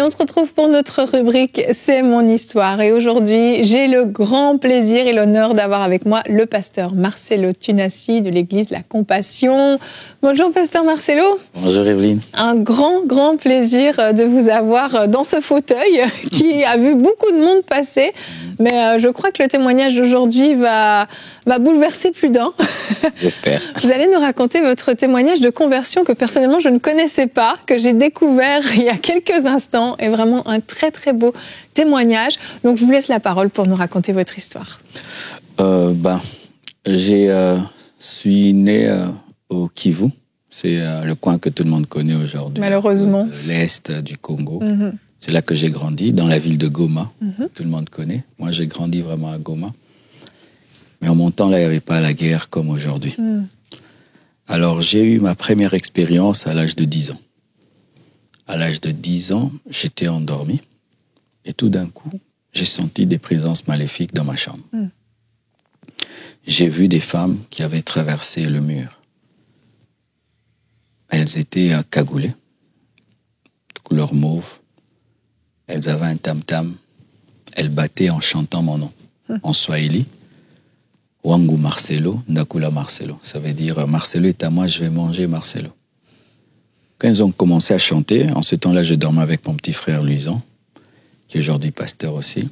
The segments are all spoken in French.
on se retrouve pour notre rubrique « C'est mon histoire ». Et aujourd'hui, j'ai le grand plaisir et l'honneur d'avoir avec moi le pasteur Marcelo Tunasi de l'église La Compassion. Bonjour, pasteur Marcelo. Bonjour, Evelyne. Un grand plaisir de vous avoir dans ce fauteuil qui a vu beaucoup de monde passer. Mais je crois que le témoignage d'aujourd'hui va bouleverser plus d'un. J'espère. Vous allez nous raconter votre témoignage de conversion que personnellement je ne connaissais pas, que j'ai découvert il y a quelques instants, et vraiment un très beau témoignage. Donc je vous laisse la parole pour nous raconter votre histoire. Je suis né au Kivu, c'est le coin que tout le monde connaît aujourd'hui. Malheureusement. L'est du Congo. C'est là que j'ai grandi, dans la ville de Goma. Tout le monde connaît. Moi, j'ai grandi vraiment à Goma. Mais en mon temps, là, il n'y avait pas la guerre comme aujourd'hui. Alors, j'ai eu ma première expérience à l'âge de 10 ans. À l'âge de 10 ans, j'étais endormi. Et tout d'un coup, j'ai senti des présences maléfiques dans ma chambre. J'ai vu des femmes qui avaient traversé le mur. Elles étaient cagoulées, de couleur mauve. Elles avaient un tam-tam. Elles battaient en chantant mon nom. En swahili, Wangu Marcelo, Nakula Marcelo. Ça veut dire Marcelo est à moi, je vais manger Marcelo. Quand ils ont commencé à chanter, en ce temps-là, je dormais avec mon petit frère Luisan, qui est aujourd'hui pasteur aussi.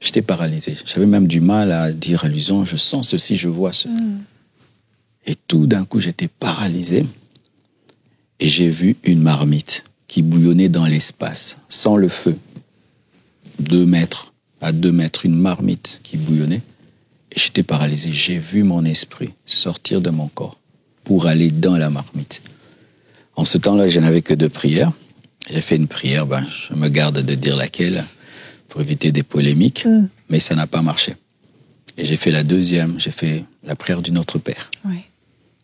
J'étais paralysé. J'avais même du mal à dire à Luisan, je sens ceci, je vois ceci. Et tout d'un coup, j'étais paralysé. Et j'ai vu une marmite qui bouillonnait dans l'espace, sans le feu. 2 mètres à 2 mètres, une marmite qui bouillonnait. Et j'étais paralysé. J'ai vu mon esprit sortir de mon corps pour aller dans la marmite. En ce temps-là, je n'avais que 2 prières. J'ai fait une prière, je me garde de dire laquelle, pour éviter des polémiques, mais ça n'a pas marché. Et j'ai fait la deuxième, j'ai fait la prière du Notre Père. Oui.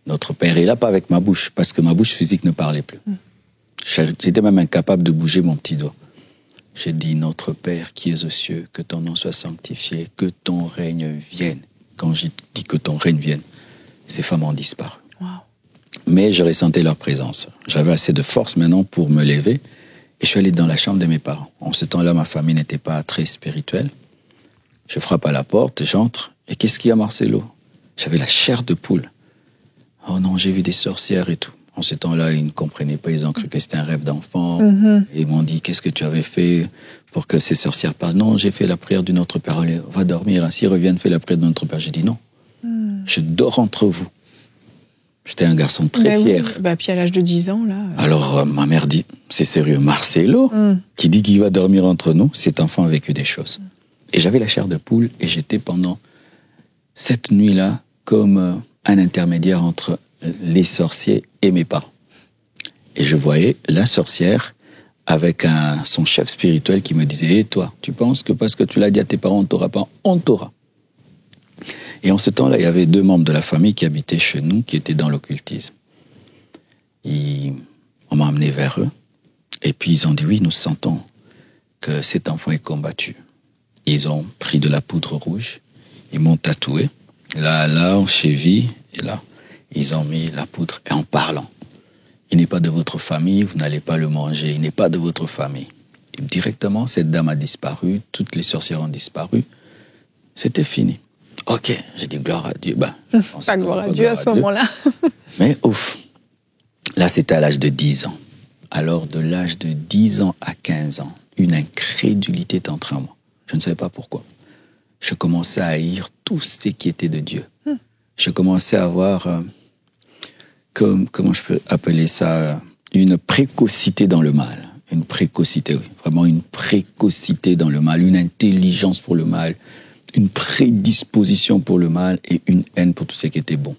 Notre Père, et là, pas avec ma bouche, parce que ma bouche physique ne parlait plus. J'étais même incapable de bouger mon petit doigt. J'ai dit, Notre Père qui es aux cieux, que ton nom soit sanctifié, que ton règne vienne. Quand j'ai dit que ton règne vienne, ces femmes ont disparu. Wow. Mais je ressentais leur présence. J'avais assez de force maintenant pour me lever et je suis allé dans la chambre de mes parents. En ce temps-là, ma famille n'était pas très spirituelle. Je frappe à la porte, j'entre. Et qu'est-ce qu'il y a, Marcelo? J'avais la chair de poule. Oh non, j'ai vu des sorcières et tout. En ce temps-là, ils ne comprenaient pas, ils ont cru que c'était un rêve d'enfant. Et ils m'ont dit, qu'est-ce que tu avais fait pour que ces sorcières parlent? Non, j'ai fait la prière du Notre Père. Allez, va dormir. S'ils reviennent, fais la prière du Notre Père. J'ai dit non. Je dors entre vous. J'étais un garçon très fier. Oui. Puis à l'âge de 10 ans, là... Alors, ma mère dit, c'est sérieux, Marcelo, qui dit qu'il va dormir entre nous, cet enfant a vécu des choses. Et j'avais la chair de poule et j'étais pendant cette nuit-là comme un intermédiaire entre les sorciers et mes parents. Et je voyais la sorcière avec son chef spirituel qui me disait, et toi, tu penses que parce que tu l'as dit à tes parents, on ne t'aura pas? On t'aura. Et en ce temps-là, il y avait 2 membres de la famille qui habitaient chez nous, qui étaient dans l'occultisme. On m'a amené vers eux. Et puis ils ont dit, oui, nous sentons que cet enfant est combattu. Ils ont pris de la poudre rouge, ils m'ont tatoué. Là, en cheville, et là, ils ont mis la poudre. Et en parlant, il n'est pas de votre famille, vous n'allez pas le manger, il n'est pas de votre famille. Et directement, cette dame a disparu, toutes les sorcières ont disparu. C'était fini. Ok, j'ai dit gloire à Dieu. Pas gloire à Dieu à ce moment-là. Mais ouf, là c'était à l'âge de 10 ans. Alors de l'âge de 10 ans à 15 ans, une incrédulité est entrée en moi. Je ne savais pas pourquoi. Je commençais à haïr tout ce qui était de Dieu. Je commençais à avoir, comment je peux appeler ça, une précocité dans le mal. Une précocité, oui, vraiment une précocité dans le mal, une intelligence pour le mal, une prédisposition pour le mal et une haine pour tout ce qui était bon.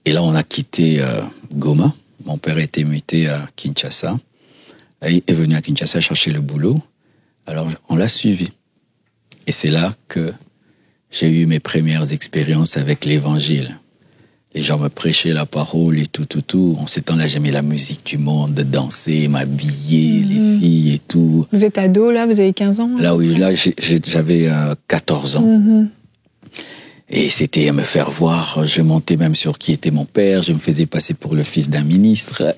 Et là, on a quitté Goma. Mon père était muté à Kinshasa. Il est venu à Kinshasa chercher le boulot. Alors, on l'a suivi. Et c'est là que j'ai eu mes premières expériences avec l'évangile. Les gens me prêchaient la parole et tout. En ce temps-là, j'aimais la musique du monde, danser, m'habiller, les filles et tout. Vous êtes ado, là? Vous avez 15 ans? Là, oui, là, j'avais 14 ans. Et c'était à me faire voir. Je montais même sur qui était mon père. Je me faisais passer pour le fils d'un ministre.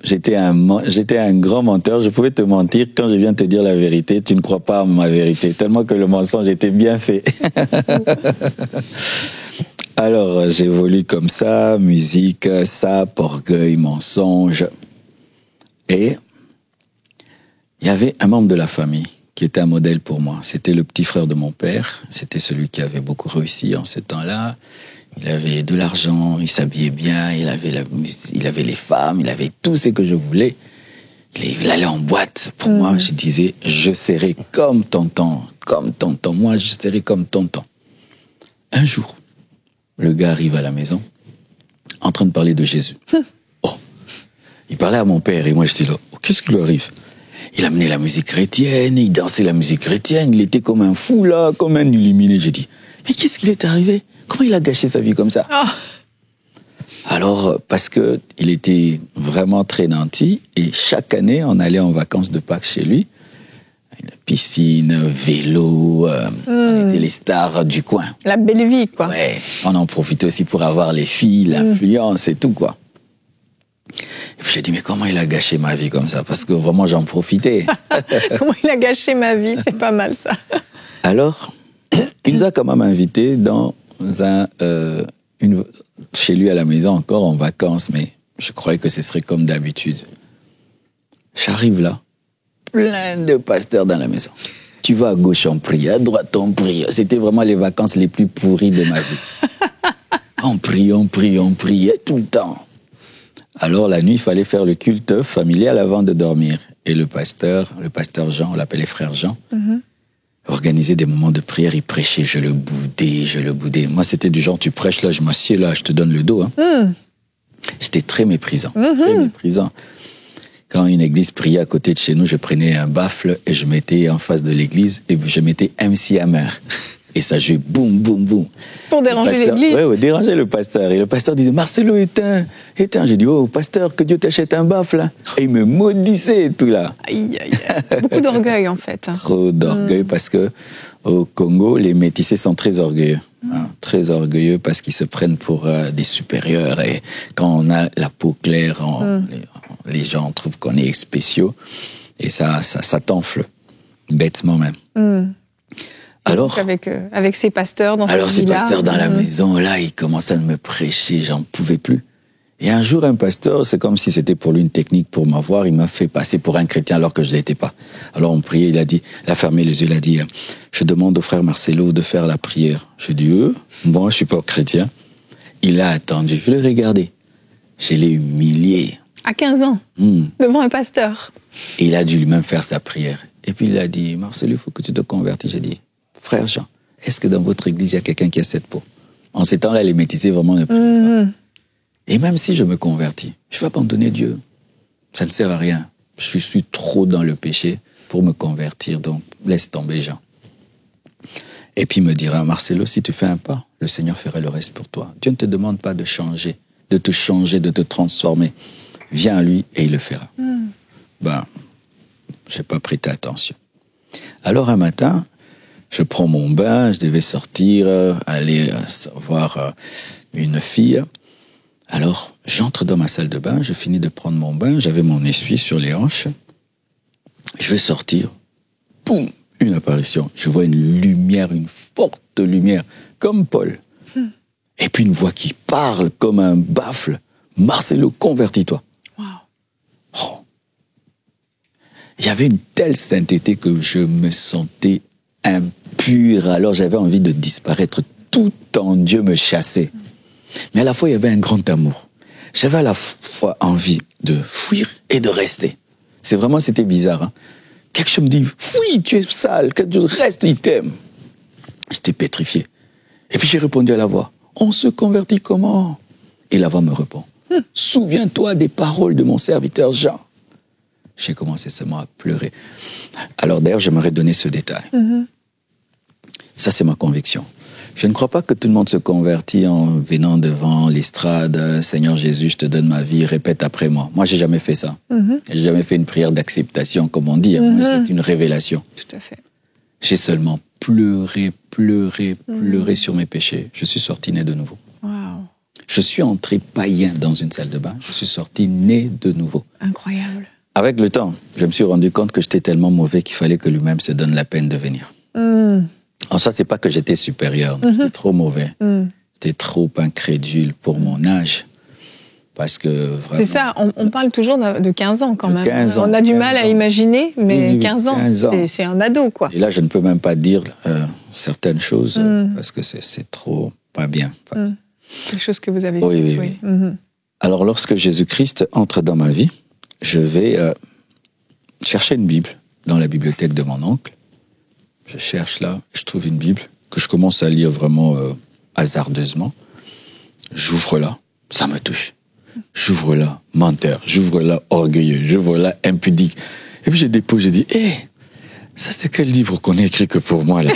J'étais un grand menteur. Je pouvais te mentir quand je viens te dire la vérité. Tu ne crois pas à ma vérité, tellement que le mensonge était bien fait. Alors, j'évolue comme ça, musique, sape, orgueil, mensonge. Et il y avait un membre de la famille qui était un modèle pour moi. C'était le petit frère de mon père. C'était celui qui avait beaucoup réussi en ce temps-là. Il avait de l'argent, il s'habillait bien, il avait les femmes, il avait tout ce que je voulais. Il allait en boîte. Pour moi, je disais, je serai comme tonton. Moi, je serai comme tonton. Un jour, le gars arrive à la maison, en train de parler de Jésus. Oh, il parlait à mon père et moi, je dis là, oh, qu'est-ce qui lui arrive? Il amenait la musique chrétienne, il dansait la musique chrétienne, il était comme un fou là, comme un illuminé. J'ai dit, mais qu'est-ce qui lui est arrivé? Comment il a gâché sa vie comme ça? Oh. Alors, parce que il était vraiment très nanti, et chaque année, on allait en vacances de Pâques chez lui. Piscine, vélo, on était les stars du coin. La belle vie, quoi. Ouais, on en profitait aussi pour avoir les filles, l'influence et tout, quoi. Et puis j'ai dit, mais comment il a gâché ma vie comme ça? Parce que vraiment, j'en profitais. Comment il a gâché ma vie? C'est pas mal, ça. Alors, il nous a quand même invités chez lui à la maison, encore en vacances, mais je croyais que ce serait comme d'habitude. J'arrive là, plein de pasteurs dans la maison. Tu vas à gauche, on prie, à droite, on prie. C'était vraiment les vacances les plus pourries de ma vie. On priait tout le temps. Alors la nuit, il fallait faire le culte familial avant de dormir. Et le pasteur Jean, on l'appelait frère Jean, organisait des moments de prière, il prêchait, je le boudais. Moi, c'était du genre, tu prêches là, je m'assieds là, je te donne le dos. J'étais très méprisant, très méprisant. Quand une église priait à côté de chez nous, je prenais un baffle et je mettais en face de l'église et je mettais MC Hammer. Et ça jouait boum, boum, boum. Pour déranger l'église? Oui, déranger le pasteur. Et le pasteur disait, Marcelo, éteins. J'ai dit, oh, pasteur, que Dieu t'achète un baffle. Et il me maudissait et tout là. Aïe, aïe, aïe. Beaucoup d'orgueil, en fait. Trop d'orgueil parce que au Congo, les métissés sont très orgueilleux. Très orgueilleux parce qu'ils se prennent pour des supérieurs. Et quand on a la peau claire, les gens trouvent qu'on est spéciaux. Et ça t'enfle. Bêtement même. Alors, avec ces pasteurs dans cette vie-là. Alors, ces pasteurs dans la maison, là, ils commençaient à me prêcher, j'en pouvais plus. Et un jour, un pasteur, c'est comme si c'était pour lui une technique pour m'avoir, il m'a fait passer pour un chrétien alors que je ne l'étais pas. Alors, on priait, il a fermé les yeux, il a dit, je demande au frère Marcelo de faire la prière. Je dis, bon, je suis pas chrétien. Il a attendu, je l'ai regardé. Je l'ai humilié. À 15 ans, devant un pasteur. Et il a dû lui-même faire sa prière. Et puis, il a dit, Marcelo, il faut que tu te convertisses. J'ai dit, frère Jean, est-ce que dans votre église, il y a quelqu'un qui a cette peau? En ces temps-là, les métissés vraiment ne prient pas. Et même si je me convertis, je vais abandonner Dieu. Ça ne sert à rien. Je suis trop dans le péché pour me convertir, donc laisse tomber Jean. Et puis il me dira, Marcelo, si tu fais un pas, le Seigneur fera le reste pour toi. Dieu ne te demande pas de changer, de te transformer. Viens à lui et il le fera. Je n'ai pas prêté attention. Alors un matin, je prends mon bain, je devais sortir, aller voir une fille. Alors, j'entre dans ma salle de bain, je finis de prendre mon bain, j'avais mon essuie sur les hanches. Je vais sortir, boum, une apparition. Je vois une lumière, une forte lumière, comme Paul. Et puis une voix qui parle comme un baffle. Marcelo, convertis-toi. Wow. Oh. Il y avait une telle sainteté que je me sentais impur. Alors j'avais envie de disparaître. Tout en Dieu me chassait. Mais à la fois, il y avait un grand amour. J'avais à la fois envie de fuir et de rester. C'était bizarre. Hein? Quelque chose me dit, fuis, tu es sale, que tu restes, il t'aime. J'étais pétrifié. Et puis j'ai répondu à la voix, on se convertit comment? Et la voix me répond, souviens-toi des paroles de mon serviteur Jean. J'ai commencé seulement à pleurer. Alors d'ailleurs, j'aimerais donner ce détail. Ça, c'est ma conviction. Je ne crois pas que tout le monde se convertit en venant devant l'estrade. Seigneur Jésus, je te donne ma vie, répète après moi. Moi, j'ai jamais fait ça. J'ai jamais fait une prière d'acceptation, comme on dit. Moi, c'est une révélation. Tout à fait. J'ai seulement pleuré sur mes péchés. Je suis sorti né de nouveau. Wow. Je suis entré païen dans une salle de bain, je suis sorti né de nouveau. Incroyable. Avec le temps, je me suis rendu compte que j'étais tellement mauvais qu'il fallait que lui-même se donne la peine de venir. En soi, c'est pas que j'étais supérieur, j'étais trop mauvais. J'étais trop incrédule pour mon âge. Parce que vraiment, c'est ça, on parle toujours de 15 ans quand même. 15 ans, on a du mal à imaginer, mais oui, 15 ans, 15 ans. C'est un ado, quoi. Et là, je ne peux même pas dire certaines choses parce que c'est trop pas bien. Enfin, Des choses que vous avez oui, faites, oui, oui. Alors, lorsque Jésus-Christ entre dans ma vie, je vais chercher une Bible dans la bibliothèque de mon oncle. Je cherche là, je trouve une Bible que je commence à lire vraiment hasardeusement. J'ouvre là, ça me touche. J'ouvre là, menteur. J'ouvre là, orgueilleux. J'ouvre là, impudique. Et puis je dépose, je dis, ça c'est quel livre qu'on a écrit que pour moi là?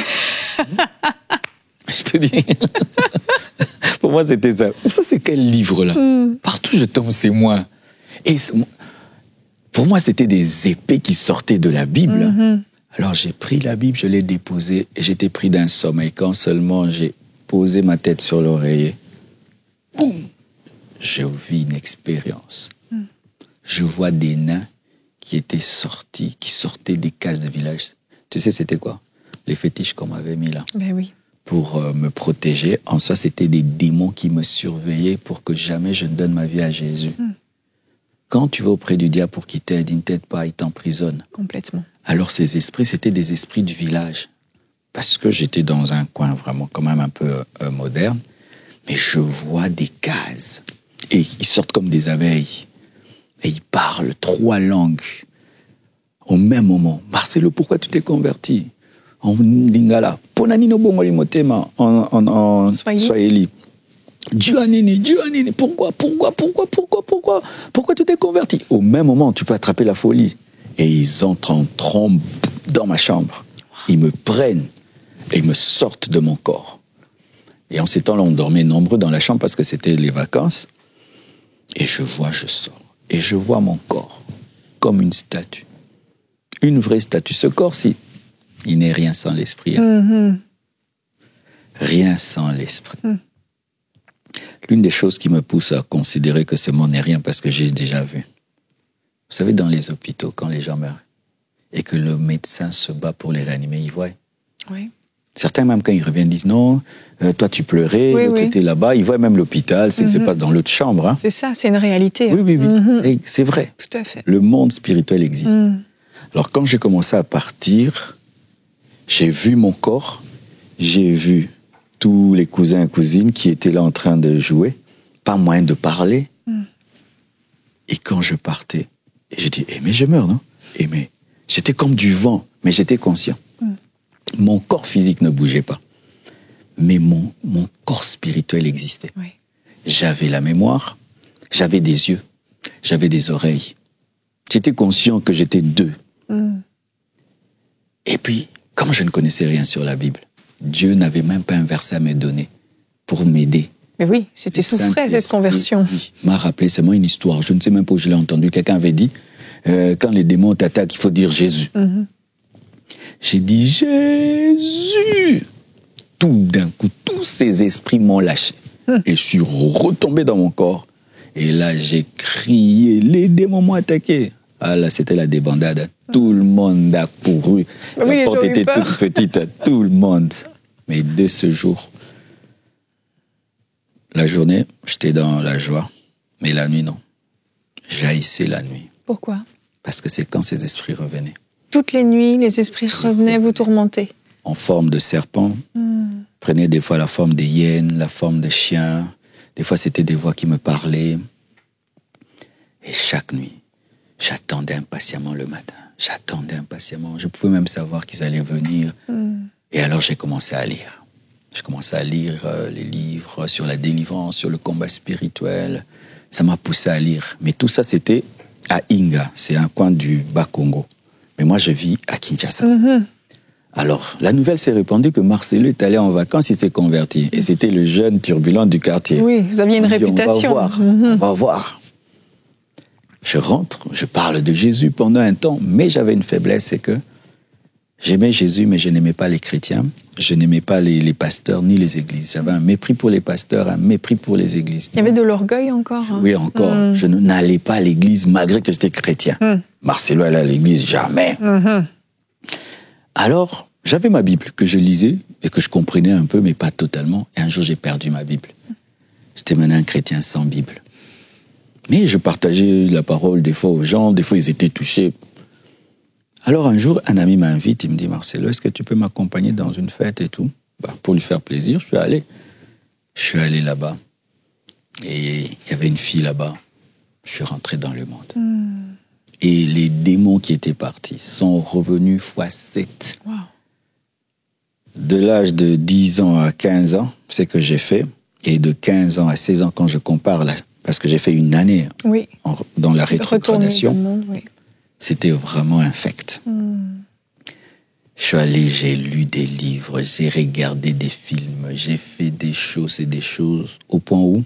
Je te dis, pour moi c'était ça. Ça c'est quel livre là? Partout je tombe, c'est moi. Et pour moi c'était des épées qui sortaient de la Bible. Alors j'ai pris la Bible, je l'ai déposée et j'étais pris d'un sommeil. Quand seulement j'ai posé ma tête sur l'oreiller, boum! Je vis une expérience. Je vois des nains qui sortaient des cases de village. Tu sais, c'était quoi? Les fétiches qu'on m'avait mis là. Ben oui. Pour me protéger. En soi, c'était des démons qui me surveillaient pour que jamais je ne donne ma vie à Jésus. Quand tu vas auprès du diable pour qu'il t'aide, il ne t'aide pas, il t'emprisonne. Complètement. Alors ces esprits, c'était des esprits du village. Parce que j'étais dans un coin vraiment quand même un peu moderne. Mais je vois des cases. Et ils sortent comme des abeilles. Et ils parlent 3 langues au même moment. Marcelo, pourquoi tu t'es converti? En lingala. Ponanino bongoli motema en swahili. Dieu, pourquoi tu t'es converti? Au même moment, tu peux attraper la folie. Et ils entrent en trombe dans ma chambre. Ils me prennent et ils me sortent de mon corps. Et en ces temps-là, on dormait nombreux dans la chambre parce que c'était les vacances. Et je sors. Et je vois mon corps comme une statue. Une vraie statue. Ce corps-ci, il n'est rien sans l'esprit. Rien sans l'esprit. L'une des choses qui me pousse à considérer que ce monde n'est rien parce que j'ai déjà vu. Vous savez, dans les hôpitaux, quand les gens meurent, et que le médecin se bat pour les réanimer, ils voient. Oui. Certains, même quand ils reviennent, disent non, toi tu pleurais, l'autre était là-bas. Ils voient même l'hôpital, c'est se passe dans l'autre chambre. Hein. C'est ça, c'est une réalité. Oui. C'est vrai. Tout à fait. Le monde spirituel existe. Alors quand j'ai commencé à partir, j'ai vu mon corps, j'ai vu tous les cousins et cousines qui étaient là en train de jouer, pas moyen de parler. Et quand je partais, j'ai dit, mais je meurs, non? Mais j'étais comme du vent, mais j'étais conscient. Mon corps physique ne bougeait pas. Mais mon corps spirituel existait. Oui. J'avais la mémoire, j'avais des yeux, j'avais des oreilles. J'étais conscient que j'étais 2. Et puis, comme je ne connaissais rien sur la Bible, Dieu n'avait même pas un verset à me donner pour m'aider. Mais oui, c'était tout frais, cette conversion. M'a rappelé seulement une histoire. Je ne sais même pas où je l'ai entendu. Quelqu'un avait dit, quand les démons t'attaquent, il faut dire Jésus. J'ai dit Jésus. Tout d'un coup, tous ces esprits m'ont lâché. Et je suis retombé dans mon corps. Et là, j'ai crié, les démons m'ont attaqué. Ah là, c'était la débandade. Tout le monde a couru. Oui, la porte était toute petite. Tout le monde. Mais de ce jour, la journée, j'étais dans la joie. Mais la nuit, non. J'haïssais la nuit. Pourquoi? Parce que c'est quand ces esprits revenaient. Toutes les nuits, les esprits revenaient vous tourmenter. En forme de serpent. Prenaient des fois la forme des hyènes, la forme de chiens. Des fois, c'était des voix qui me parlaient. Et chaque nuit, j'attendais impatiemment le matin. J'attendais impatiemment. Je pouvais même savoir qu'ils allaient venir. Et alors, j'ai commencé à lire. J'ai commencé à lire les livres sur la délivrance, sur le combat spirituel. Ça m'a poussé à lire. Mais tout ça, c'était à Inga. C'est un coin du Bas-Congo. Mais moi, je vis à Kinshasa. Alors, la nouvelle s'est répandue que Marcelo est allé en vacances, il s'est converti. Et c'était le jeune turbulent du quartier. Oui, vous aviez une réputation. On va voir. Je rentre, je parle de Jésus pendant un temps, mais j'avais une faiblesse, c'est que J'aimais Jésus, mais je n'aimais pas les chrétiens. Je n'aimais pas les pasteurs ni les églises. J'avais un mépris pour les pasteurs, un mépris pour les églises. Il y avait de l'orgueil encore. Hein. Oui, encore. Je n'allais pas à l'église malgré que j'étais chrétien. Marcelo allait à l'église, jamais. Alors, j'avais ma Bible que je lisais et que je comprenais un peu, mais pas totalement. Et un jour, j'ai perdu ma Bible. J'étais maintenant un chrétien sans Bible. Mais je partageais la parole des fois aux gens, des fois ils étaient touchés. Alors un jour, un ami m'invite, il me dit « Marcelo, est-ce que tu peux m'accompagner dans une fête et tout ?» Pour lui faire plaisir, je suis allé. Je suis allé là-bas. Et il y avait une fille là-bas. Je suis rentré dans le monde. Et les démons qui étaient partis sont revenus x7. Wow. De l'âge de 10 ans à 15 ans, c'est ce que j'ai fait. Et de 15 ans à 16 ans, quand je compare, parce que j'ai fait une année dans la rétrogradation, c'était vraiment infect. Je suis allé, j'ai lu des livres, j'ai regardé des films, j'ai fait des choses et des choses, au point où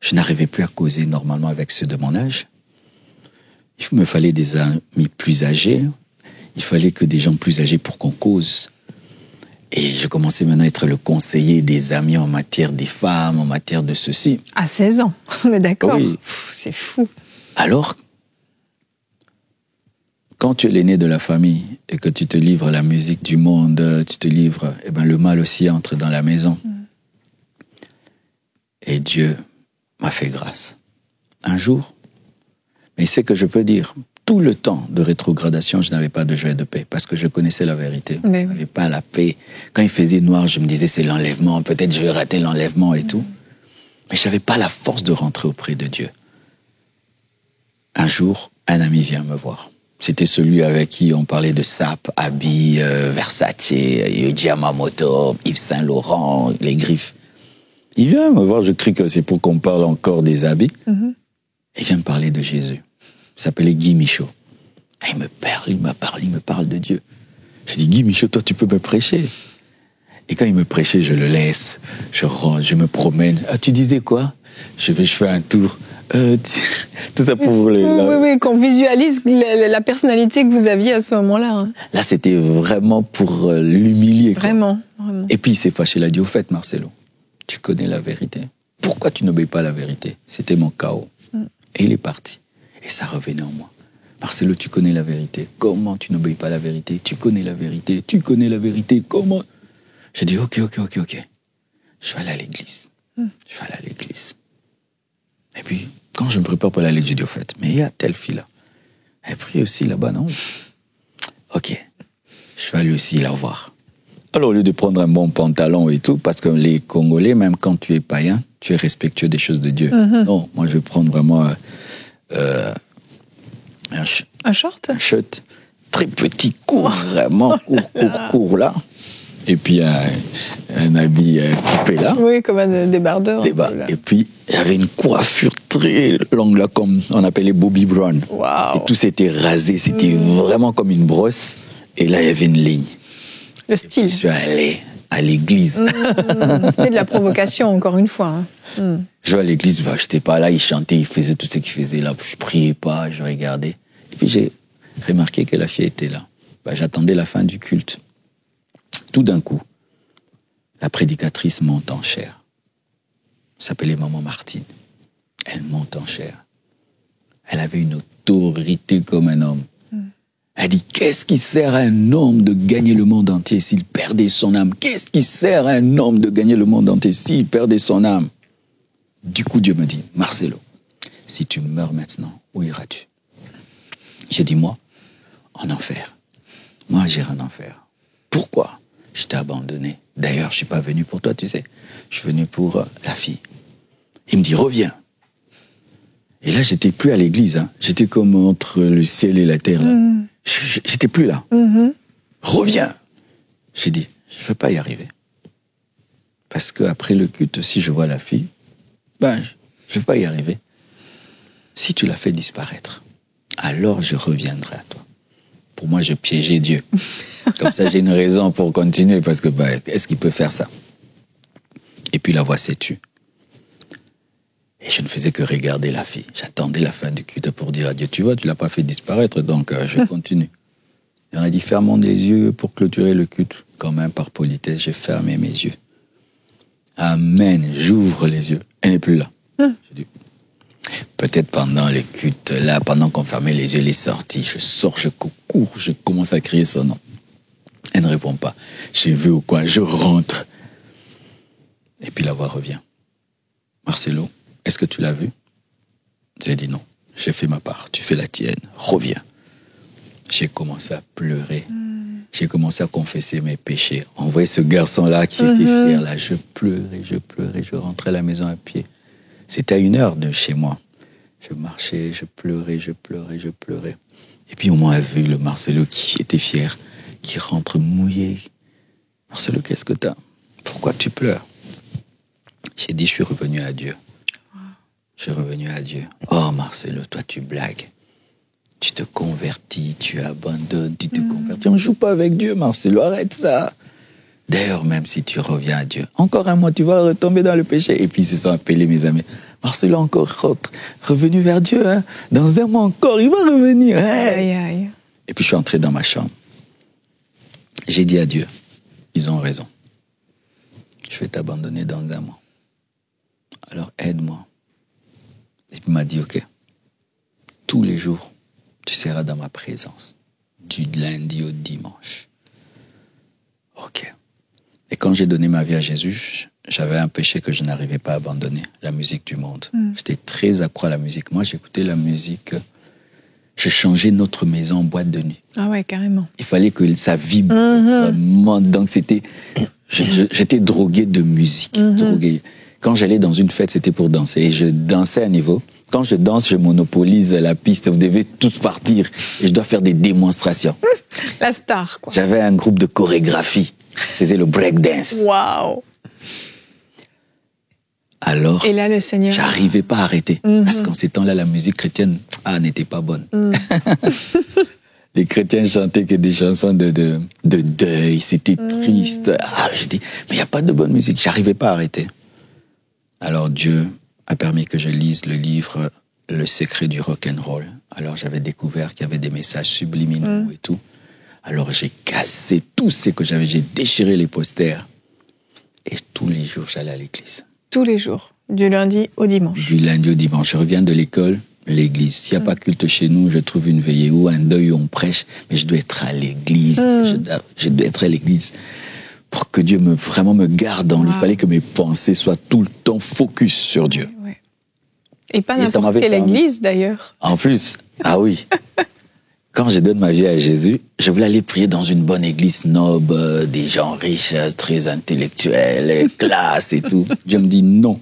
je n'arrivais plus à causer normalement avec ceux de mon âge. Il me fallait des amis plus âgés, il fallait que des gens plus âgés pour qu'on cause. Et je commençais maintenant à être le conseiller des amis en matière des femmes, en matière de ceci. À 16 ans, on est d'accord. Oui. C'est fou. Alors, quand tu es l'aîné de la famille et que tu te livres la musique du monde, tu te livres, eh ben, le mal aussi entre dans la maison. Et Dieu m'a fait grâce. Un jour, mais c'est que je peux dire, tout le temps de rétrogradation, je n'avais pas de joie et de paix parce que je connaissais la vérité. Je n'avais pas la paix. Quand il faisait noir, je me disais c'est l'enlèvement, peut-être je vais rater l'enlèvement et tout. Mais je n'avais pas la force de rentrer auprès de Dieu. Un jour, un ami vient me voir. C'était celui avec qui on parlait de Sap, Abi, Versace, Yuji Yamamoto, Yves Saint Laurent, les griffes. Il vient me voir, je crie que c'est pour qu'on parle encore des habits. Il vient me parler de Jésus. Il s'appelait Guy Michaud. Il me parle de Dieu. Je dis, Guy Michaud, toi, tu peux me prêcher. Et quand il me prêchait, je le laisse. Je rentre, je me promène. Ah, tu disais quoi? Je fais un tour. Tout ça pour... Oui, qu'on visualise la personnalité que vous aviez à ce moment-là. Hein. Là, c'était vraiment pour l'humilier. Vraiment. Et puis, il s'est fâché. Il a dit, au fait, Marcelo, tu connais la vérité. Pourquoi tu n'obéis pas à la vérité? C'était mon chaos. Et il est parti. Et ça revenait en moi. Marcelo, tu connais la vérité. Comment tu n'obéis pas à la vérité? Tu connais la vérité. Tu connais la vérité. Comment? J'ai dit, ok. Je vais aller à l'église. Et puis, quand je me prépare pour aller, je dis, au fait, mais il y a telle fille-là. Elle prie aussi là-bas, non? Ok. Je vais aller aussi la voir. Alors, au lieu de prendre un bon pantalon et tout, parce que les Congolais, même quand tu es païen, tu es respectueux des choses de Dieu. Non, moi, je vais prendre vraiment... un short? Un short très petit, court, vraiment court là. Et puis un habit coupé là. Oui, comme un débardeur. Et puis j'avais une coiffure très longue là, comme on appelait Bobby Brown. Wow. Et tout s'était rasé, c'était vraiment comme une brosse. Et là, il y avait une ligne. Le style. Je suis allé à l'église. C'était de la provocation, encore une fois. Je vais à l'église, je n'étais pas là, il chantait, il faisait tout ce qu'il faisait là. Je priais pas, je regardais. Et puis j'ai remarqué que la fille était là. J'attendais la fin du culte. Tout d'un coup, la prédicatrice monte en chair. Elle s'appelait Maman Martine. Elle monte en chair. Elle avait une autorité comme un homme. Elle dit, qu'est-ce qui sert à un homme de gagner le monde entier s'il perdait son âme? Qu'est-ce qui sert à un homme de gagner le monde entier s'il perdait son âme? Du coup, Dieu me dit, Marcelo, si tu meurs maintenant, où iras-tu? J'ai dit, moi, en enfer. Moi, j'irai en enfer. Pourquoi? Je t'ai abandonné. D'ailleurs, je ne suis pas venu pour toi, tu sais. Je suis venu pour la fille. Il me dit, reviens. Et là, j'étais plus à l'église. Hein. J'étais comme entre le ciel et la terre. Là. J'étais plus là. Reviens. J'ai dit, je ne vais pas y arriver. Parce qu'après le culte, si je vois la fille, je ne vais pas y arriver. Si tu la fais disparaître, alors je reviendrai à toi. Pour moi, je piégeais Dieu. Comme ça, j'ai une raison pour continuer, parce que est-ce qu'il peut faire ça? Et puis la voix s'est tue. Et je ne faisais que regarder la fille. J'attendais la fin du culte pour dire à Dieu, tu vois, tu ne l'as pas fait disparaître, donc je continue. Et on a dit, fermons les yeux pour clôturer le culte. Quand même, par politesse, j'ai fermé mes yeux. Amen, j'ouvre les yeux. Elle n'est plus là. Je dis, peut-être pendant le culte, là, pendant qu'on fermait les yeux, elle est sortie. Je sors, je cours, je commence à crier son nom. Elle ne répond pas. Je vais au coin, je rentre. Et puis la voix revient. Marcelo, est-ce que tu l'as vu? J'ai dit non. J'ai fait ma part. Tu fais la tienne. Reviens. J'ai commencé à pleurer. J'ai commencé à confesser mes péchés. On voyait ce garçon-là qui était fier. Là, je pleurais. Je rentrais à la maison à pied. C'était à 1 heure de chez moi. Je marchais, je pleurais. Et puis, on m'a vu le Marcelo qui était fier, qui rentre mouillé. Marcelo, qu'est-ce que t'as? Pourquoi tu pleures? J'ai dit, je suis revenu à Dieu. Je suis revenu à Dieu. Oh, Marcelo, toi, tu blagues. Tu te convertis, tu abandonnes, tu te convertis. On ne joue pas avec Dieu, Marcelo, arrête ça. D'ailleurs, même si tu reviens à Dieu, encore un mois, tu vas retomber dans le péché. Et puis, ils se sont appelés, mes amis. Marcelo, encore revenu vers Dieu. Hein. Dans un mois encore, il va revenir. Hein. Aïe, aïe. Et puis, je suis entré dans ma chambre. J'ai dit à Dieu, ils ont raison. Je vais t'abandonner dans un mois. Alors, aide-moi. Et puis, il m'a dit, OK, tous les jours, tu seras dans ma présence, du lundi au dimanche. OK. Et quand j'ai donné ma vie à Jésus, j'avais un péché que je n'arrivais pas à abandonner, la musique du monde. J'étais très accro à la musique. Moi, j'écoutais la musique. Je changeais notre maison en boîte de nuit. Ah ouais, carrément. Il fallait que ça vibre. Donc, c'était... J'étais drogué de musique. Drogué. Quand j'allais dans une fête, c'était pour danser. Et je dansais à niveau. Quand je danse, je monopolise la piste. Vous devez tous partir. Et je dois faire des démonstrations. La star, quoi. J'avais un groupe de chorégraphie. Je faisais le breakdance. Waouh. Alors, et là, le Seigneur... j'arrivais pas à arrêter. Parce qu'en ces temps-là, la musique chrétienne n'était pas bonne. Les chrétiens chantaient que des chansons de deuil. C'était triste. Je dis, mais il n'y a pas de bonne musique. J'arrivais pas à arrêter. Alors, Dieu a permis que je lise le livre Le secret du rock'n'roll. Alors, j'avais découvert qu'il y avait des messages subliminaux et tout. Alors, j'ai cassé tout ce que j'avais. J'ai déchiré les posters. Et tous les jours, j'allais à l'église. Tous les jours, du lundi au dimanche. Du lundi au dimanche. Je reviens de l'école, l'église. S'il n'y a pas culte chez nous, je trouve une veillée ou un deuil où on prêche. Mais je dois être à l'église. Je dois être à l'église. Pour que Dieu vraiment me garde en lui. Il fallait que mes pensées soient tout le temps focus sur Dieu. Ouais. Et pas n'importe quelle église, d'ailleurs. En plus, oui. Quand je donne ma vie à Jésus, je voulais aller prier dans une bonne église noble, des gens riches, très intellectuels, classe et tout. Dieu me dit non.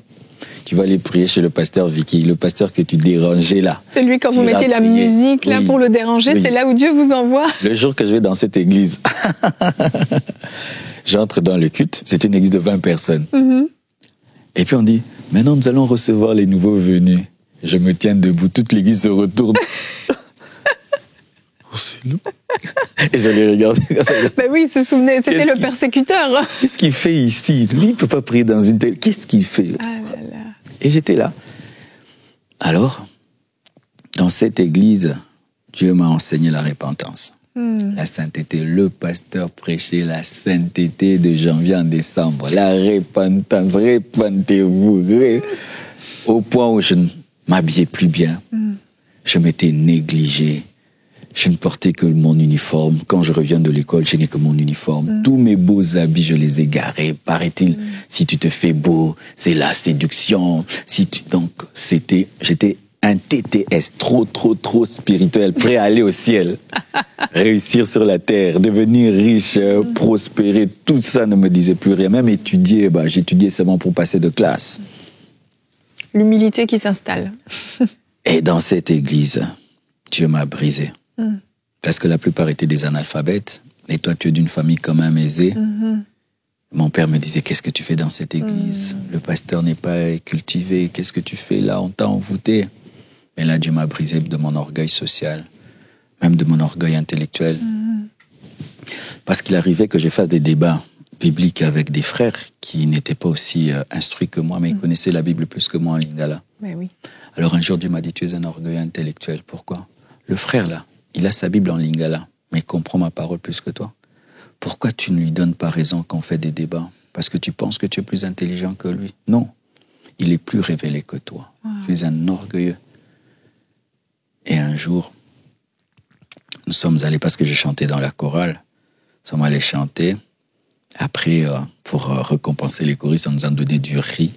Tu vas aller prier chez le pasteur Vicky, le pasteur que tu dérangeais là. C'est lui, quand vous mettiez la musique là pour le déranger, c'est là où Dieu vous envoie. Le jour que je vais dans cette église, j'entre dans le culte, c'est une église de 20 personnes. Et puis on dit, maintenant nous allons recevoir les nouveaux venus. Je me tiens debout, toute l'église se retourne. C'est nous. Et je les regardais comme ça. Ben oui, il se souvenait, c'était le persécuteur. Qu'est-ce qu'il fait ici? Lui, il ne peut pas prier dans une telle... Qu'est-ce qu'il fait? Et j'étais là. Alors, dans cette église, Dieu m'a enseigné la repentance. La sainteté. Le pasteur prêchait la sainteté de janvier en décembre. La repentance, repentez-vous. Au point où je ne m'habillais plus bien. Je m'étais négligé. Je ne portais que mon uniforme. Quand je reviens de l'école, je n'ai que mon uniforme. Tous mes beaux habits, je les ai garés. Paraît-il, si tu te fais beau, c'est la séduction. Donc, j'étais un TTS, trop spirituel, prêt à aller au ciel. Réussir sur la terre, devenir riche, prospérer, tout ça ne me disait plus rien. Même étudier, j'étudiais seulement pour passer de classe. L'humilité qui s'installe. Et dans cette église, Dieu m'a brisé. Parce que la plupart étaient des analphabètes. Et toi, tu es d'une famille quand même aisée. Mon père me disait, qu'est-ce que tu fais dans cette église? Le pasteur n'est pas cultivé. Qu'est-ce que tu fais là? On t'a envoûté. Mais là, Dieu m'a brisé de mon orgueil social, même de mon orgueil intellectuel. Parce qu'il arrivait que je fasse des débats bibliques avec des frères qui n'étaient pas aussi instruits que moi, mais ils connaissaient la Bible plus que moi en lingala. Mais oui. Alors un jour, Dieu m'a dit, tu es un orgueil intellectuel. Pourquoi? Le frère là, il a sa Bible en lingala. mais il comprend ma parole plus que toi. Pourquoi tu ne lui donnes pas raison quand on fait des débats? Parce que tu penses que tu es plus intelligent que lui. Non, il est plus révélé que toi. Wow. Tu es un orgueilleux. Et un jour, nous sommes allés, parce que je chantais dans la chorale, nous sommes allés chanter. Après, pour récompenser les choristes, on nous a donné du riz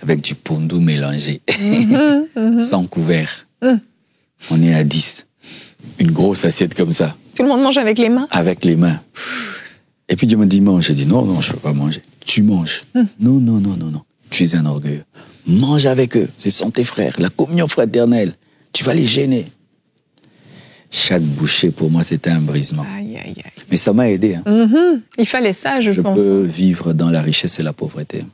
avec du pondou mélangé, sans couvert. On est à 10. Une grosse assiette comme ça. Tout le monde mange avec les mains? Avec les mains. Et puis Dieu me dit, mange. J'ai dit, non, je ne peux pas manger. Tu manges. Non. Tu es un orgueilleux. Mange avec eux. Ce sont tes frères. La communion fraternelle. Tu vas les gêner. Chaque bouchée, pour moi, c'était un brisement. Aïe. Mais ça m'a aidé. Hein. Il fallait ça, je pense. Je peux vivre dans la richesse et la pauvreté.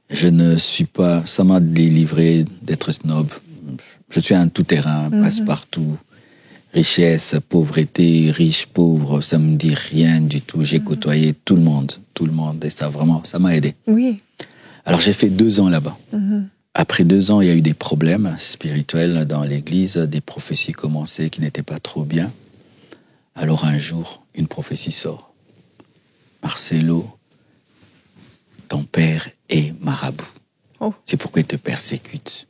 Je ne suis pas... Ça m'a délivré d'être snob. Je suis un tout-terrain, passe-partout. Richesse, pauvreté, riche, pauvre, ça me dit rien du tout. J'ai côtoyé tout le monde. Et ça, vraiment, ça m'a aidé. Oui. Alors, j'ai fait 2 ans là-bas. Après 2 ans, il y a eu des problèmes spirituels dans l'église. Des prophéties commençaient qui n'étaient pas trop bien. Alors, un jour, une prophétie sort. Marcelo, ton père est marabout. Oh. C'est pourquoi il te persécute.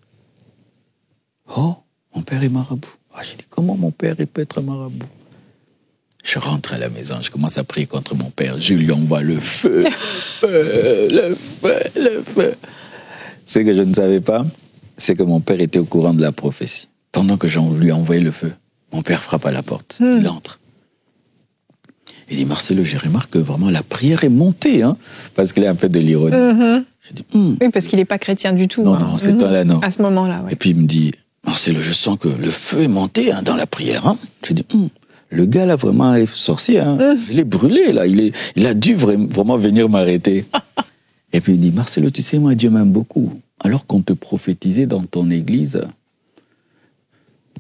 Oh, mon père est marabout. J'ai dit, comment mon père peut être marabout? Je rentre à la maison, je commence à prier contre mon père. Je lui envoie le feu, le feu. Ce que je ne savais pas, c'est que mon père était au courant de la prophétie. Pendant que je lui envoyais le feu, mon père frappe à la porte. Il entre. Il dit, Marcelo, je remarque que vraiment la prière est montée, hein, parce qu'il y a un peu de l'ironie. Je dis, Oui, parce qu'il n'est pas chrétien du tout. Non, c'est temps-là, non. À ce moment-là, oui. Et puis il me dit, Marcelo, je sens que le feu est monté dans la prière. Hein. Je dis, le gars là vraiment est sorcier. Hein. Je l'ai brûlé là. Il a dû vraiment venir m'arrêter. Et puis il dit, Marcelo, tu sais, moi Dieu m'aime beaucoup. Alors qu'on te prophétisait dans ton église,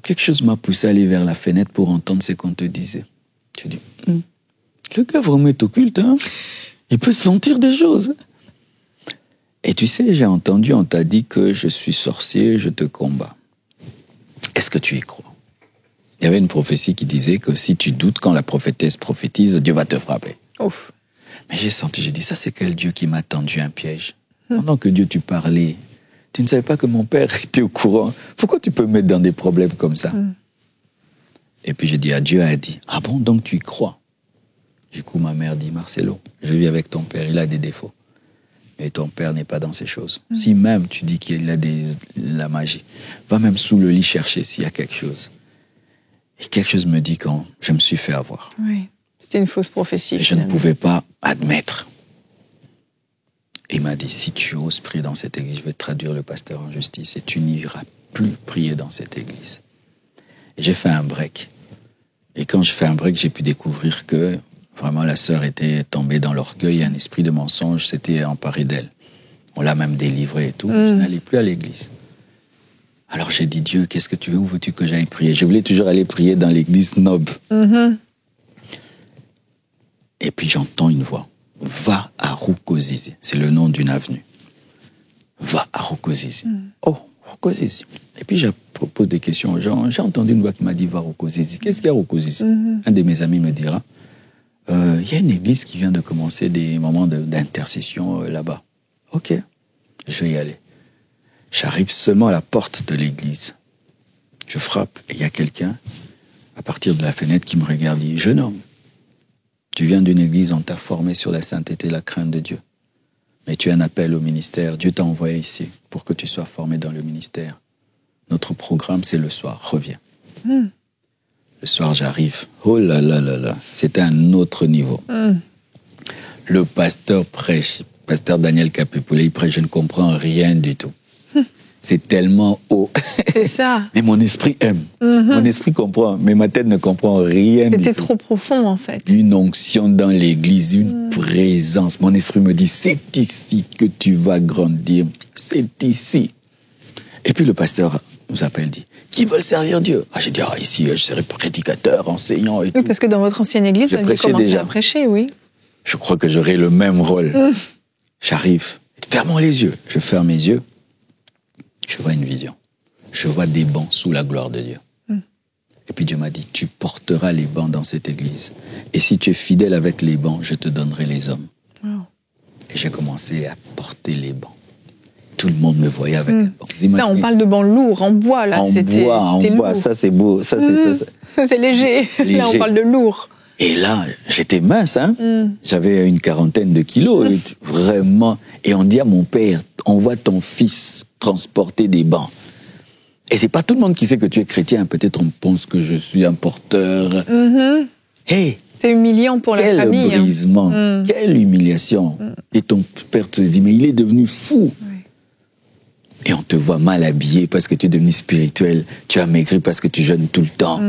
quelque chose m'a poussé à aller vers la fenêtre pour entendre ce qu'on te disait. Je dis, le gars vraiment est occulte. Hein. Il peut sentir des choses. Et tu sais, j'ai entendu, on t'a dit que je suis sorcier, je te combats. Est-ce que tu y crois? Il y avait une prophétie qui disait que si tu doutes quand la prophétesse prophétise, Dieu va te frapper. Ouf. Mais j'ai dit, ça c'est quel Dieu qui m'a tendu un piège? Pendant que Dieu tu parlais, tu ne savais pas que mon père était au courant. Pourquoi tu peux me mettre dans des problèmes comme ça? Et puis j'ai dit, Dieu a dit, ah bon, donc tu y crois? Du coup ma mère dit, Marcelo, je vis avec ton père, il a des défauts. Et ton père n'est pas dans ces choses. Si même tu dis qu'il a la magie, va même sous le lit chercher s'il y a quelque chose. Et quelque chose me dit quand je me suis fait avoir. Oui, c'était une fausse prophétie. Et je ne pouvais pas admettre. Et il m'a dit, si tu oses prier dans cette église, je vais traduire le pasteur en justice et tu n'iras plus prier dans cette église. Et j'ai fait un break. Et quand je fais un break, j'ai pu découvrir que vraiment, la sœur était tombée dans l'orgueil, un esprit de mensonge s'était emparé d'elle. On l'a même délivrée et tout. Je n'allais plus à l'église. Alors j'ai dit, Dieu, qu'est-ce que tu veux? Où veux-tu que j'aille prier? Je voulais toujours aller prier dans l'église Nob. Et puis j'entends une voix. Va à Rukozizi. C'est le nom d'une avenue. Va à Rukozizi. Oh, Rukozizi. Et puis je pose des questions aux gens. J'ai entendu une voix qui m'a dit, va à Rukozizi. Qu'est-ce qu'il y a à Rukozizi? Un de mes amis me dira, y a une église qui vient de commencer des moments d'intercession là-bas. Ok, je vais y aller. J'arrive seulement à la porte de l'église. Je frappe et il y a quelqu'un, à partir de la fenêtre, qui me regarde et dit, jeune homme, tu viens d'une église, on t'a formé sur la sainteté et la crainte de Dieu. Mais tu as un appel au ministère. Dieu t'a envoyé ici pour que tu sois formé dans le ministère. Notre programme, c'est le soir. Reviens. Le soir, j'arrive. Oh là là là là. C'était un autre niveau. Le pasteur prêche. Pasteur Daniel Capipoulé, il prêche. Je ne comprends rien du tout. C'est tellement haut. C'est ça. Mais mon esprit aime. Mon esprit comprend. Mais ma tête ne comprend rien du tout. C'était trop profond, en fait. Une onction dans l'église, une présence. Mon esprit me dit, c'est ici que tu vas grandir. C'est ici. Et puis le pasteur nous appelle, dit, qui veulent servir Dieu? J'ai dit, ici, je serai prédicateur, enseignant et tout. Oui, parce que dans votre ancienne église, vous avez commencé à prêcher, oui. Je crois que j'aurai le même rôle. J'arrive, fermons les yeux. Je ferme mes yeux. Je vois une vision. Je vois des bancs sous la gloire de Dieu. Et puis Dieu m'a dit, tu porteras les bancs dans cette église. Et si tu es fidèle avec les bancs, je te donnerai les hommes. Wow. Et j'ai commencé à porter les bancs. Tout le monde me voyait avec un banc. Ça, on parle de bancs lourds, en bois, là. En bois, ça c'est beau. Ça, c'est léger. Là, on parle de lourd. Et là, j'étais mince, hein. J'avais une 40aine de kilos, et vraiment. Et on dit à mon père, envoie ton fils transporter des bancs. Et c'est pas tout le monde qui sait que tu es chrétien. Peut-être on pense que je suis un porteur. Hey, c'est humiliant pour la famille. Quel brisement, quelle humiliation. Et ton père te dit, mais il est devenu fou. Et on te voit mal habillé parce que tu es devenu spirituel. Tu as maigri parce que tu jeûnes tout le temps.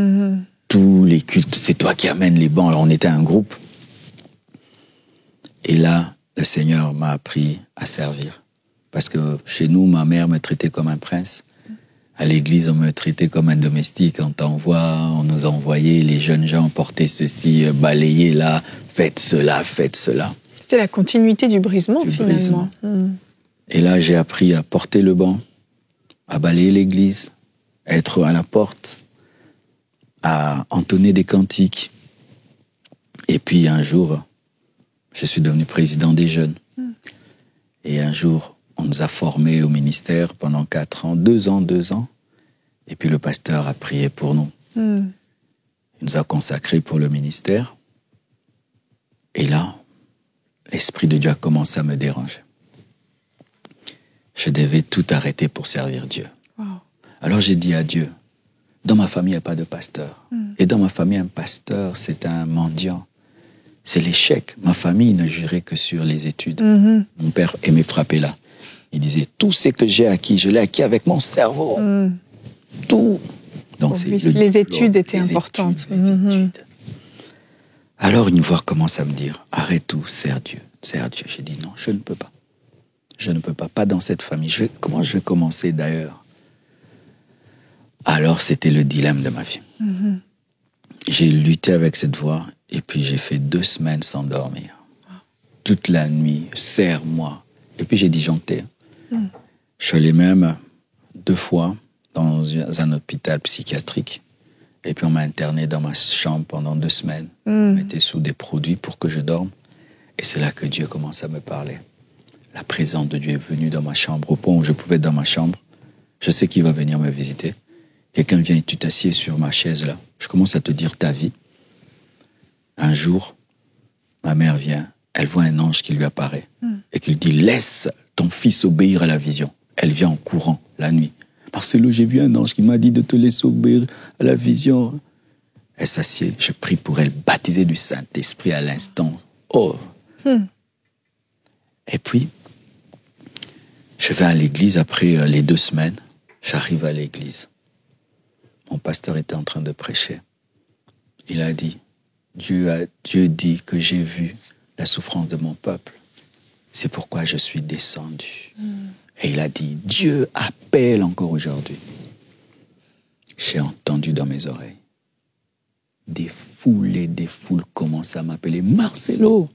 Tous les cultes, c'est toi qui amènes les bancs. Alors on était un groupe. Et là, le Seigneur m'a appris à servir. Parce que chez nous, ma mère me traitait comme un prince. À l'église, on me traitait comme un domestique. On nous envoyait les jeunes gens porter ceci, balayer là, faites cela, faites cela. C'est la continuité du brisement, finalement. Et là, j'ai appris à porter le banc, à balayer l'église, à être à la porte, à entonner des cantiques. Et puis un jour, je suis devenu président des jeunes. Et un jour, on nous a formés au ministère pendant 4 ans, 2 ans. Et puis le pasteur a prié pour nous. Il nous a consacrés pour le ministère. Et là, l'Esprit de Dieu a commencé à me déranger. Je devais tout arrêter pour servir Dieu. Wow. Alors j'ai dit à Dieu, dans ma famille, il n'y a pas de pasteur. Et dans ma famille, un pasteur, c'est un mendiant. C'est l'échec. Ma famille ne jurait que sur les études. Mon père aimait frapper là. Il disait, tout ce que j'ai acquis, je l'ai acquis avec mon cerveau. Tout. Donc les études étaient importantes. Les études. Alors une voix commence à me dire, arrête tout, sers Dieu. J'ai dit, non, je ne peux pas. Je ne peux pas dans cette famille. Comment je vais commencer d'ailleurs? Alors c'était le dilemme de ma vie. J'ai lutté avec cette voix et puis j'ai fait 2 semaines sans dormir. Toute la nuit, serre-moi. Et puis j'ai disjoncté. Je suis allé même 2 fois dans un hôpital psychiatrique. Et puis on m'a interné dans ma chambre pendant 2 semaines. On mettait sous des produits pour que je dorme. Et c'est là que Dieu commence à me parler. La présence de Dieu est venue dans ma chambre, au point où je pouvais être dans ma chambre. Je sais qu'il va venir me visiter. Quelqu'un vient et tu t'assieds sur ma chaise là. Je commence à te dire ta vie. Un jour, ma mère vient. Elle voit un ange qui lui apparaît et qui lui dit, laisse ton fils obéir à la vision. Elle vient en courant la nuit. Marcelo, j'ai vu un ange qui m'a dit de te laisser obéir à la vision. Elle s'assied, je prie pour elle, baptisée du Saint-Esprit à l'instant. Oh. Et puis, je vais à l'église après les 2 semaines. J'arrive à l'église. Mon pasteur était en train de prêcher. Il a dit, Dieu dit que j'ai vu la souffrance de mon peuple. C'est pourquoi je suis descendu. Et il a dit, Dieu appelle encore aujourd'hui. J'ai entendu dans mes oreilles. Des foules et des foules commencent à m'appeler. Marcelo,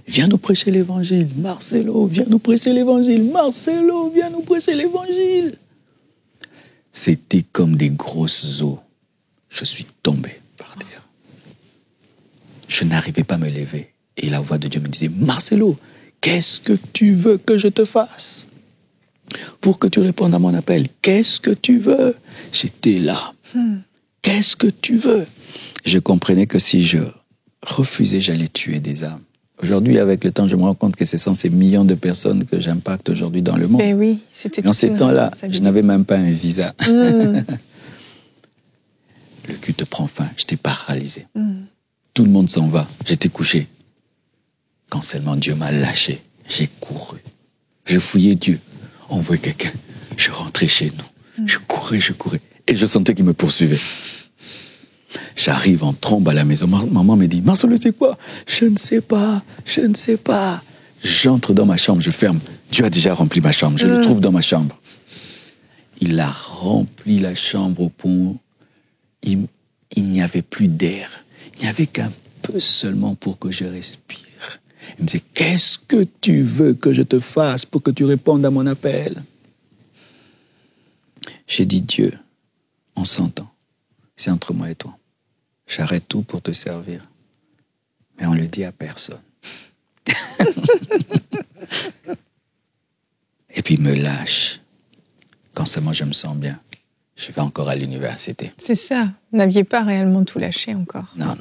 viens nous prêcher l'évangile. Marcelo, viens nous prêcher l'évangile. Marcelo, viens nous prêcher l'évangile. C'était comme des grosses eaux. Je suis tombé par terre. Je n'arrivais pas à me lever. Et la voix de Dieu me disait, Marcelo, qu'est-ce que tu veux que je te fasse pour que tu répondes à mon appel? Qu'est-ce que tu veux? J'étais là. Qu'est-ce que tu veux? Je comprenais que si je refusais, j'allais tuer des âmes. Aujourd'hui, avec le temps, je me rends compte que ce sont ces millions de personnes que j'impacte aujourd'hui dans le monde. Mais oui, c'était et en ces temps-là, je n'avais même pas un visa. Le culte prend fin, j'étais paralysé. Tout le monde s'en va, j'étais couché. Quand seulement Dieu m'a lâché, j'ai couru. Je fouillais Dieu. On voyait quelqu'un. Je rentrais chez nous. Je courais. Et je sentais qu'il me poursuivait. J'arrive en trombe à la maison. Maman me dit, Marcelo, c'est quoi? Je ne sais pas. J'entre dans ma chambre, je ferme. Dieu a déjà rempli ma chambre. Je le trouve dans ma chambre. Il a rempli la chambre au point. Il n'y avait plus d'air. Il n'y avait qu'un peu seulement pour que je respire. Il me disait, qu'est-ce que tu veux que je te fasse pour que tu répondes à mon appel? J'ai dit, Dieu, on s'entend. c'est entre moi et toi. J'arrête tout pour te servir. Mais on ne le dit à personne. Et puis il me lâche. Quand seulement je me sens bien, je vais encore à l'université. C'est ça. Vous n'aviez pas réellement tout lâché encore. Non.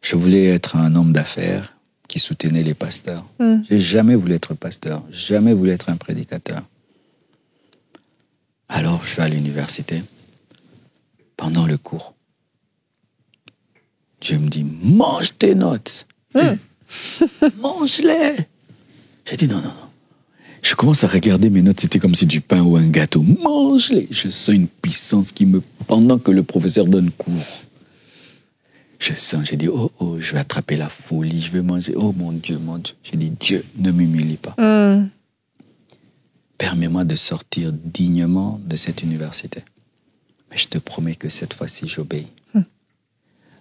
Je voulais être un homme d'affaires qui soutenait les pasteurs. J'ai jamais voulu être pasteur, jamais voulu être un prédicateur. Alors, je vais à l'université. Pendant le cours, Dieu me dit, mange tes notes. Mange-les. J'ai dit, non. Je commence à regarder mes notes, c'était comme si du pain ou un gâteau. Mange-les. Je sens une puissance qui me... Pendant que le professeur donne cours, je sens, j'ai dit, oh, je vais attraper la folie, je vais manger. Oh mon Dieu. J'ai dit, Dieu, ne m'humilie pas. Permets-moi de sortir dignement de cette université. Mais je te promets que cette fois-ci, j'obéis.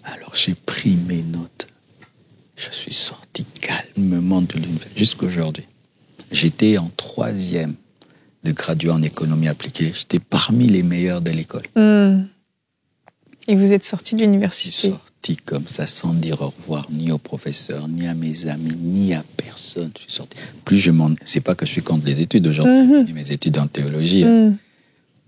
Alors j'ai pris mes notes. Je suis sorti calmement de l'université jusqu'à aujourd'hui. J'étais en 3e de graduat en économie appliquée. J'étais parmi les meilleurs de l'école. Et vous êtes sorti de Je l'université? suis sorti comme ça, sans dire au revoir, ni au professeur, ni à mes amis, ni à personne. Je suis sorti. C'est pas que je suis contre les études aujourd'hui. J'ai fini mes études en théologie.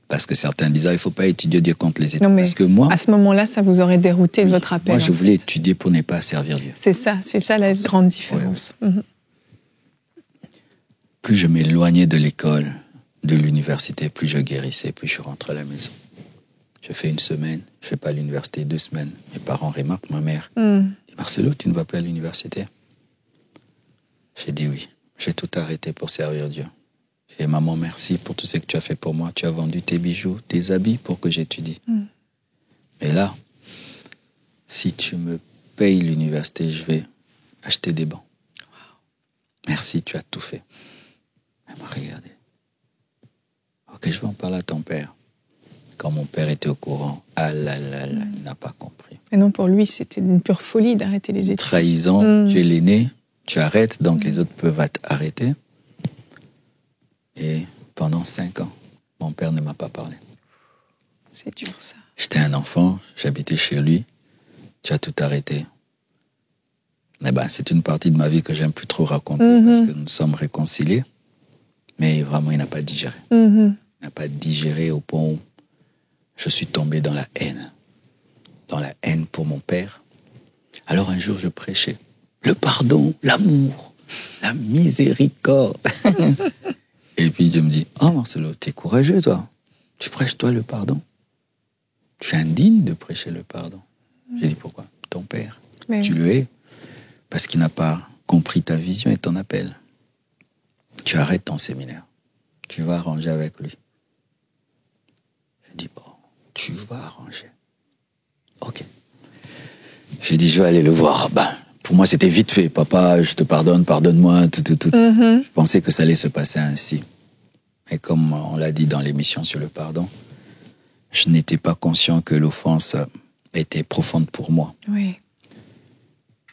Parce que certains disent, il ne faut pas étudier Dieu contre les études. Non, mais parce que moi, à ce moment-là, ça vous aurait dérouté de votre appel. Moi, je voulais étudier pour ne pas servir Dieu. C'est ça la grande différence. Ouais. Plus je m'éloignais de l'école, de l'université, plus je guérissais, plus je rentrais à la maison. Je fais 1 semaine, je ne vais pas à l'université, 2 semaines. Mes parents remarquent, ma mère dit, Marcelo, tu ne vas pas à l'université? J'ai dit oui. J'ai tout arrêté pour servir Dieu. Et maman, merci pour tout ce que tu as fait pour moi. Tu as vendu tes bijoux, tes habits pour que j'étudie. Mais là, si tu me payes l'université, je vais acheter des bancs. Merci, tu as tout fait. Elle m'a regardé. Ok, je vais en parler à ton père. Quand mon père était au courant, il n'a pas compris. Et non, pour lui, c'était une pure folie d'arrêter les études. Trahison, tu es l'aîné, tu arrêtes, donc les autres peuvent arrêter. Et pendant 5 ans, mon père ne m'a pas parlé. C'est dur, ça. J'étais un enfant, j'habitais chez lui, tu as tout arrêté. Mais c'est une partie de ma vie que j'aime plus trop raconter parce que nous sommes réconciliés. Mais vraiment, il n'a pas digéré. Il n'a pas digéré au point où je suis tombé dans la haine. Dans la haine pour mon père. Alors un jour, je prêchais le pardon, l'amour, la miséricorde. Et puis Dieu me dit, oh Marcelo, t'es courageux toi. Tu prêches toi le pardon. Tu es indigne de prêcher le pardon. J'ai dit pourquoi? Ton père. Mais tu le hais parce qu'il n'a pas compris ta vision et ton appel. Tu arrêtes ton séminaire. Tu vas arranger avec lui. J'ai dit, tu vas arranger. Ok. J'ai dit, je vais aller le voir. Pour moi, c'était vite fait. Papa, je te pardonne, pardonne-moi, tout. Je pensais que ça allait se passer ainsi. Et comme on l'a dit dans l'émission sur le pardon, je n'étais pas conscient que l'offense était profonde pour moi. Oui.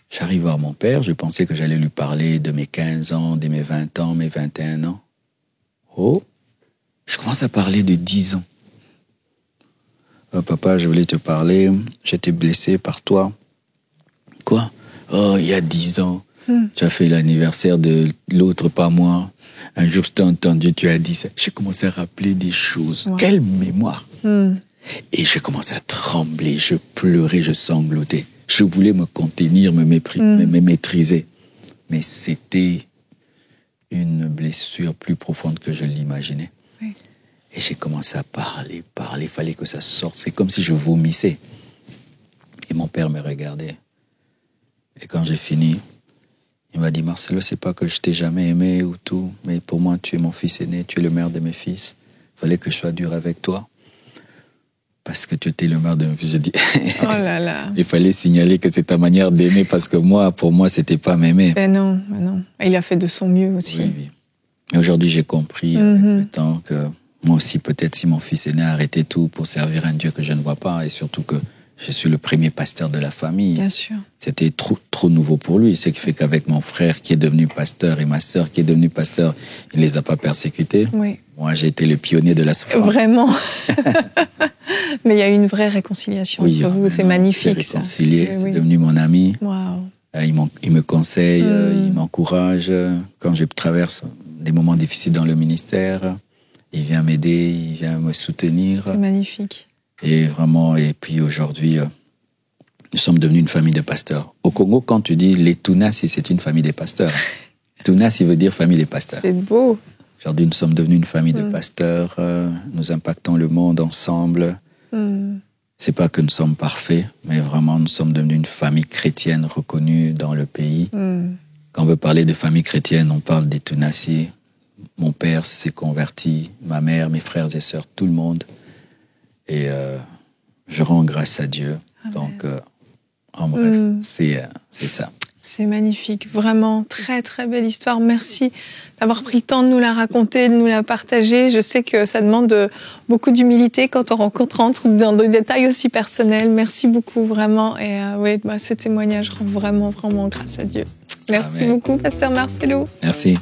J'arrive voir mon père, je pensais que j'allais lui parler de mes 15 ans, de mes 20 ans, mes 21 ans. Oh, je commence à parler de 10 ans. Papa, je voulais te parler, j'étais blessé par toi. Quoi? Oh, il y a 10 ans, tu as fait l'anniversaire de l'autre, pas moi. Un jour, je t'ai entendu, tu as dit ça. J'ai commencé à rappeler des choses. Wow. Quelle mémoire! Et j'ai commencé à trembler, je pleurais, je sanglotais. Je voulais me contenir, me maîtriser. Mais c'était une blessure plus profonde que je l'imaginais. Oui. Et j'ai commencé à parler. Il fallait que ça sorte. C'est comme si je vomissais. Et mon père me regardait. Et quand j'ai fini, il m'a dit, Marcelo, c'est pas que je t'ai jamais aimé ou tout, mais pour moi, tu es mon fils aîné, tu es le meilleur de mes fils. Il fallait que je sois dur avec toi. Parce que tu étais le meilleur de mes fils. J'ai dit, oh là là. Il fallait signaler que c'est ta manière d'aimer, parce que moi, pour moi, c'était pas m'aimer. Ben non. Il a fait de son mieux aussi. Oui. Et aujourd'hui, j'ai compris avec le temps que moi aussi, peut-être si mon fils aîné a arrêté tout pour servir un Dieu que je ne vois pas, et surtout que Je suis le premier pasteur de la famille. Bien sûr. C'était trop nouveau pour lui. Ce qui fait qu'avec mon frère qui est devenu pasteur et ma sœur qui est devenue pasteur, il ne les a pas persécutés. Oui. Moi, j'ai été le pionnier de la souffrance. Vraiment. Mais il y a eu une vraie réconciliation entre vous. C'est magnifique, ça. Réconcilié, c'est devenu mon ami. Wow. Il me conseille, il m'encourage. Quand je traverse des moments difficiles dans le ministère, il vient m'aider, il vient me soutenir. C'est magnifique. Et vraiment, et puis aujourd'hui, nous sommes devenus une famille de pasteurs. Au Congo, quand tu dis les Tunasi, c'est une famille de pasteurs. Tunasi veut dire famille de pasteurs. C'est beau. Aujourd'hui, nous sommes devenus une famille de pasteurs. Nous impactons le monde ensemble. C'est pas que nous sommes parfaits, mais vraiment, nous sommes devenus une famille chrétienne reconnue dans le pays. Quand on veut parler de famille chrétienne, on parle des Tunasi. Mon père s'est converti, ma mère, mes frères et sœurs, tout le monde. Et je rends grâce à Dieu. Amen. Donc, en bref, c'est ça. C'est magnifique, vraiment, très très belle histoire. Merci d'avoir pris le temps de nous la raconter, de nous la partager. Je sais que ça demande beaucoup d'humilité quand on rentre dans des détails aussi personnels. Merci beaucoup, vraiment. Et ce témoignage rend vraiment, vraiment grâce à Dieu. Merci beaucoup, pasteur Marcelo. Merci.